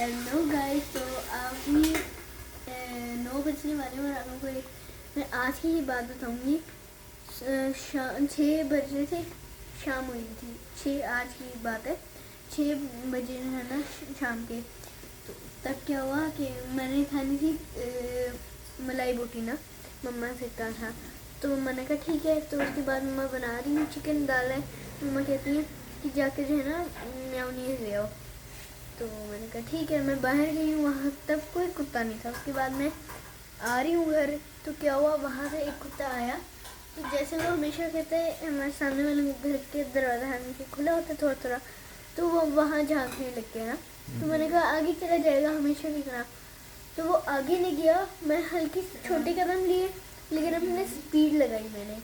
Hello guys, तो अभी 9 बजने वाले हैं और आप लोगों को मैं आज की ही बात बताऊंगी। 6 बज रहे थे, शाम हुई थी। 6 आज की बात है, 6 बजे है ना शाम के। तो तब क्या हुआ कि मैंने खानी थी मलाई बोटी ना, मम्मा से कहा था। तो मम्मा ने कहा ठीक है। तो उसके बाद मम्मा बना रही हूँ, चिकन दाल है। मम्मा कहती है कि जाकर जो है ना मेयोनीज ले आओ। तो मैंने कहा ठीक है। मैं बाहर गई हूँ, वहाँ तब कोई कुत्ता नहीं था। उसके बाद मैं आ रही हूँ घर, तो क्या हुआ, वहाँ से एक कुत्ता आया। तो जैसे वो हमेशा कहते हैं, हमारे सामने वाले घर के दरवाज़ा हमेशा खुला होता है थोड़ा थोड़ा, तो वो वहाँ झाँकने लग गया ना। तो मैंने कहा आगे चला जाएगा, हमेशा की तरह। तो वो आगे नहीं गया। मैं हल्की छोटे कदम लिए, लेकिन अपने स्पीड लगाई। मैंने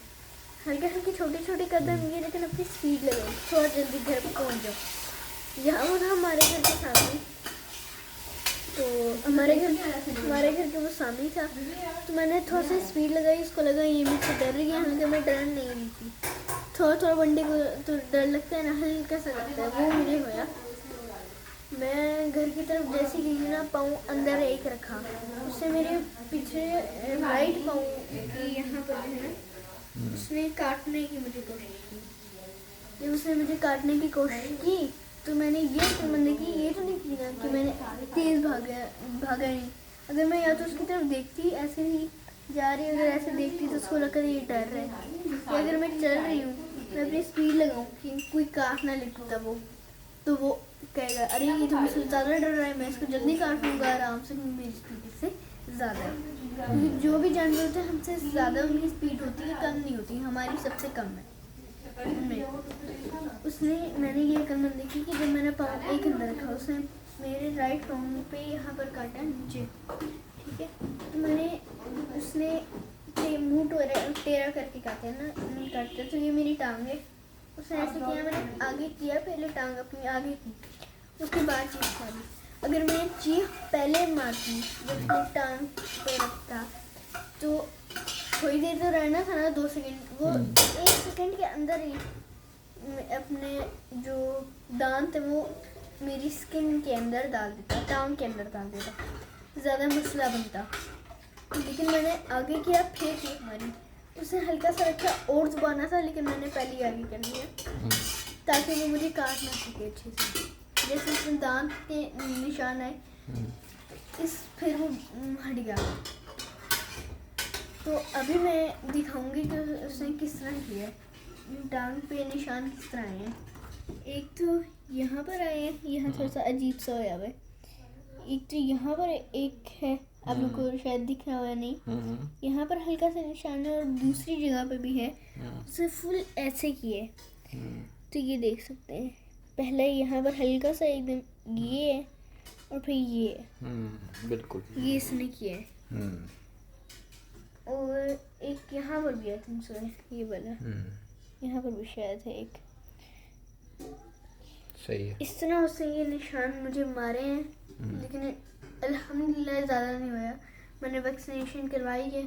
हल्के हल्के छोटे छोटे कदम लिए, लेकिन अपनी स्पीड लगाई, थोड़ा जल्दी घर पर पहुँच जाओ। यहाँ वो था हमारे घर के सामने। तो हमारे घर के वो सामने ही था। तो मैंने थोड़ा सा स्पीड लगाई, उसको लगा ये मुझसे डर रही है, हालांकि मैं डर नहीं रही थी। थोड़ा थोड़ा बंदे को तो डर लगता है ना, हल्का सा लगता है, वो मुझे होया। मैं घर की तरफ जैसे गई ना, पाँव अंदर एक रखा, उससे मेरे पीछे राइट पाँव की यहाँ पर है ना, उसने काटने की मुझे कोशिश की। जब उसने मुझे काटने की कोशिश की, तो मैंने ये समझने की, ये तो नहीं की ना कि मैंने तेज़ भागा नहीं। अगर मैं या तो उसकी तरफ देखती, ऐसे ही जा रही, अगर ऐसे देखती तो उसको लगता ये डर रहा है। या अगर मैं चल रही हूँ, मैं अपनी स्पीड लगाऊँ कि कोई काट ना ले कुत्ता वो, तो वो कहेगा अरे ये तो मुझसे ज़्यादा डर रहा है, मैं इसको जल्दी काट लूँगा आराम से, मेरी स्पीड से ज़्यादा है। जो भी जानवर होते हैं हमसे ज़्यादा उनकी स्पीड होती है, कम नहीं होती, हमारी सबसे कम है उनमें। उसने मैंने ये अक्लमंद देखी कि जब मैंने पाँव एक अंदर रखा, उसने मेरे राइट पाँव पे यहाँ पर काटा नीचे, ठीक है। तो मैंने उसने मुँह टेढ़ा करके काटे ना, काटते। तो ये मेरी टांग है, उसने ऐसे किया, मैंने आगे किया, पहले टांग अपनी आगे की, उसके बाद चीख मारी। अगर मैं चीख पहले मारती जब मैं टांग पे रखता, तो थोड़ी देर तो रहना था ना, 2 सेकंड, वो 1 सेकंड के अंदर ही अपने जो दांत है वो मेरी स्किन के अंदर डाल देता, टांग के अंदर डाल देता, ज़्यादा मसला बनता। लेकिन मैंने आगे किया, फिर चीख मारी। उसने हल्का सा रखा और दबाना था, लेकिन मैंने पहले ही आगे कर लिया ताकि वो मुझे काट ना सके अच्छे से। जैसे उसमें दांत के निशान आए, फिर वो हट गया। तो अभी मैं दिखाऊंगी कि उसने किस तरह किया है, टांग पे निशान किस तरह आए हैं। एक तो यहाँ पर आए हैं, यहाँ थोड़ा सा अजीब सा होया हुआ है। एक तो यहाँ पर एक है, आप लोग को शायद दिख रहा है नहीं, यहाँ पर हल्का सा निशान है, और दूसरी जगह पे भी है, उसे फुल ऐसे किए। तो ये देख सकते हैं, पहले यहाँ पर हल्का सा एकदम ये है, और फिर ये है, बिल्कुल ये इसने किया है। और एक यहाँ पर भी है, तुमसे ये वाला यहाँ पर भी शायद है एक, सही है। इस तरह उससे ये निशान मुझे मारे हैं, लेकिन अल्हम्दुलिल्लाह ज़्यादा नहीं हुआ। मैंने वैक्सीनेशन करवाई है,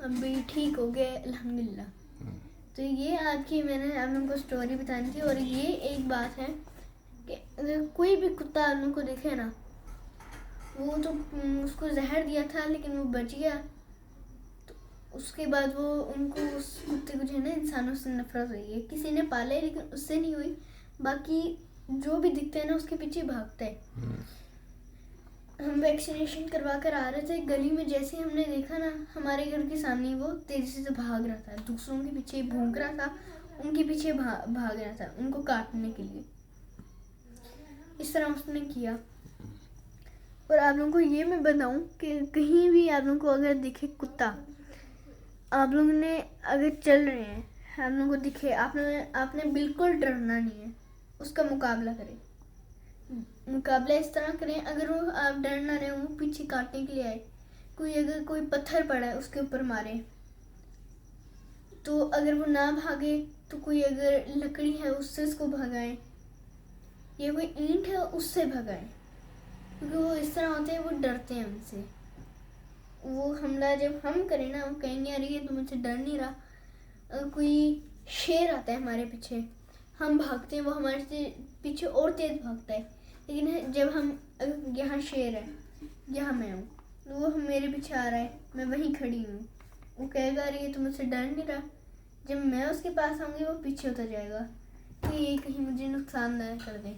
अभी ठीक हो गया अल्हम्दुलिल्लाह। तो ये आज की मैंने आप लोगों को स्टोरी बतानी थी। और ये एक बात है कि अगर कोई भी कुत्ता आप लोगों को दिखे ना, वो तो उसको जहर दिया था लेकिन वो बच गया, तो उसके बाद वो उनको उस कुत्ते को जो है ना, इंसानों से नफरत हुई है। किसी ने पाला है लेकिन उससे नहीं हुई, बाकी जो भी दिखते हैं ना उसके पीछे भागते हैं। हम वैक्सीनेशन करवा कर आ रहे थे, गली में जैसे हमने देखा ना हमारे घर के सामने, वो तेजी से भाग रहा था, दूसरों के पीछे भौंक रहा था, उनके पीछे भाग रहा था उनको काटने के लिए। इस तरह उसने किया। और आप लोगों को ये मैं बताऊं कि कहीं भी आप लोगों को अगर दिखे कुत्ता, आप लोगों ने अगर चल रहे हैं, आप लोगों को दिखे, आपने बिल्कुल डरना नहीं है, उसका मुकाबला करें। मुकाबला इस तरह करें, अगर वो आप डर ना रहे, वो पीछे काटने के लिए आए, अगर कोई पत्थर पड़ा है उसके ऊपर मारे, तो अगर वो ना भागे तो कोई अगर लकड़ी है उससे उसको भगाएं, या कोई ईंट है उससे भगाएं, क्योंकि वो इस तरह होते हैं, वो डरते हैं उनसे। वो हमला जब हम करें ना, वो कहेंगे अरे ये तो मुझसे डर नहीं रहा। अगर कोई शेर आता है हमारे पीछे, हम भागते हैं, वो हमारे से पीछे और तेज भागता है, लेकिन जब हम यहाँ शेर है, यहाँ मैं हूँ, तो वो मेरे पीछे आ रहा है, मैं वहीं खड़ी हूँ, वो कहेगा अरे ये तो मुझसे डर नहीं रहा। जब मैं उसके पास आऊँगी वो पीछे उतर जाएगा कि ये कहीं मुझे नुकसान न कर दे।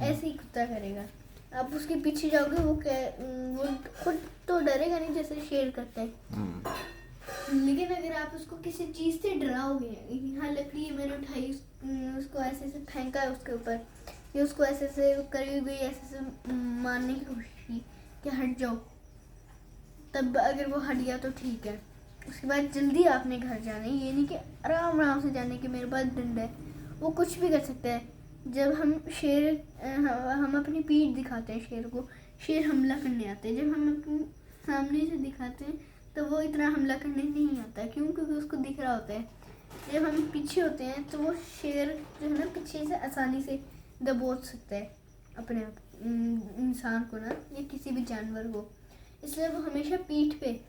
ऐसे ही कुत्ता करेगा। आप उसके पीछे जाओगे वो खुद तो डरेगा नहीं जैसे शेर करता है, लेकिन अगर आप उसको किसी चीज़ से डराओगे, यहाँ लकड़ी है मैंने उठाई, उसको ऐसे ऐसे फेंका है उसके ऊपर, या उसको ऐसे ऐसे करी हुई ऐसे ऐसे मारने की कोशिश की कि हट जाओ, तब अगर वो हट गया तो ठीक है। उसके बाद जल्दी आपने घर जाना है, ये नहीं कि आराम आराम से जाने कि मेरे पास डंडा है। वो कुछ भी कर सकता है। जब हम अपनी पीठ दिखाते हैं शेर को, शेर हमला करने आते हैं। जब हम अपने सामने से दिखाते हैं तो वो इतना हमला करने नहीं आता, क्यों? क्योंकि उसको दिख रहा होता है। जब हम पीछे होते हैं तो वो शेर जो है ना पीछे से आसानी से दबोच सकता है अपने आप इंसान को ना, या किसी भी जानवर को। इसलिए वो हमेशा पीठ पे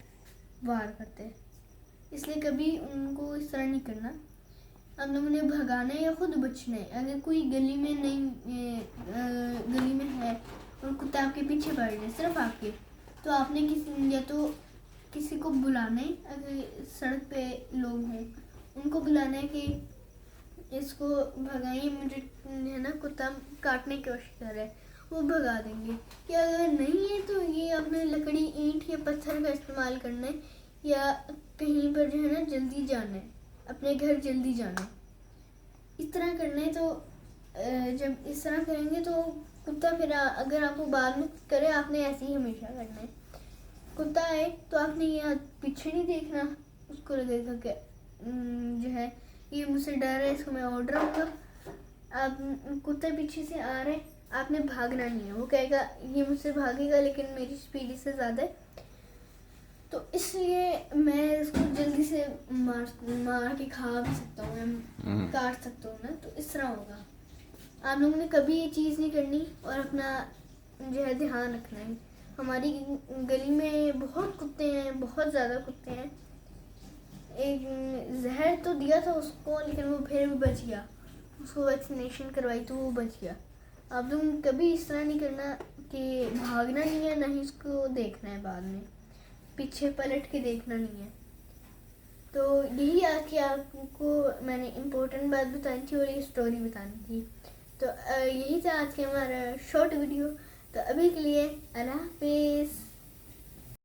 वार करते हैं। इसलिए कभी उनको इस तरह नहीं करना। हम लोगों ने भगाना है या खुद बचना है। अगर कोई गली में है और कुत्ता आपके पीछे पड़ जाए सिर्फ आपके, तो आपने किसी को बुलाना है। अगर सड़क पे लोग हैं उनको बुलाना है कि इसको भगाइए, मुझे है ना कुत्ता काटने की कोशिश कर रहा है, वो भगा देंगे। या अगर नहीं है तो ये अपने लकड़ी, ईंट या पत्थर का इस्तेमाल करना है, या कहीं पर जो है ना जल्दी जाना है, अपने घर जल्दी जाना है, इस तरह करना है। तो जब इस तरह करेंगे तो कुत्ता फिर अगर आपको बाद में करे, आपने ऐसे ही हमेशा करना है। कुत्ता आए तो आपने ये पीछे नहीं देखना, उसको लगेगा कि जो है ये मुझसे डर है, इसको मैं और डराऊंगा। आप कुत्ता पीछे से आ रहे, आपने भागना नहीं है। वो कहेगा ये मुझसे भागेगा लेकिन मेरी स्पीड इससे ज़्यादा है, तो इसलिए मैं इसको जल्दी से मार के खा भी सकता हूँ, मैं काट सकता हूँ ना। तो इस तरह होगा। आप लोगों ने कभी ये चीज़ नहीं करनी और अपना जो है ध्यान रखना है। हमारी गली में बहुत कुत्ते हैं, बहुत ज़्यादा कुत्ते हैं। एक जहर तो दिया था उसको, लेकिन वो फिर भी बच गया। उसको वैक्सीनेशन करवाई तो वो बच गया। आप लोग कभी इस तरह नहीं करना कि भागना नहीं है, ना ही उसको देखना है बाद में, पीछे पलट के देखना नहीं है। तो यही आज की आपको मैंने इम्पोर्टेंट बात बतानी थी और ये स्टोरी बतानी थी। तो यही था आज का हमारा शॉर्ट वीडियो। तो अभी के लिए अल्लाह हाफिज़।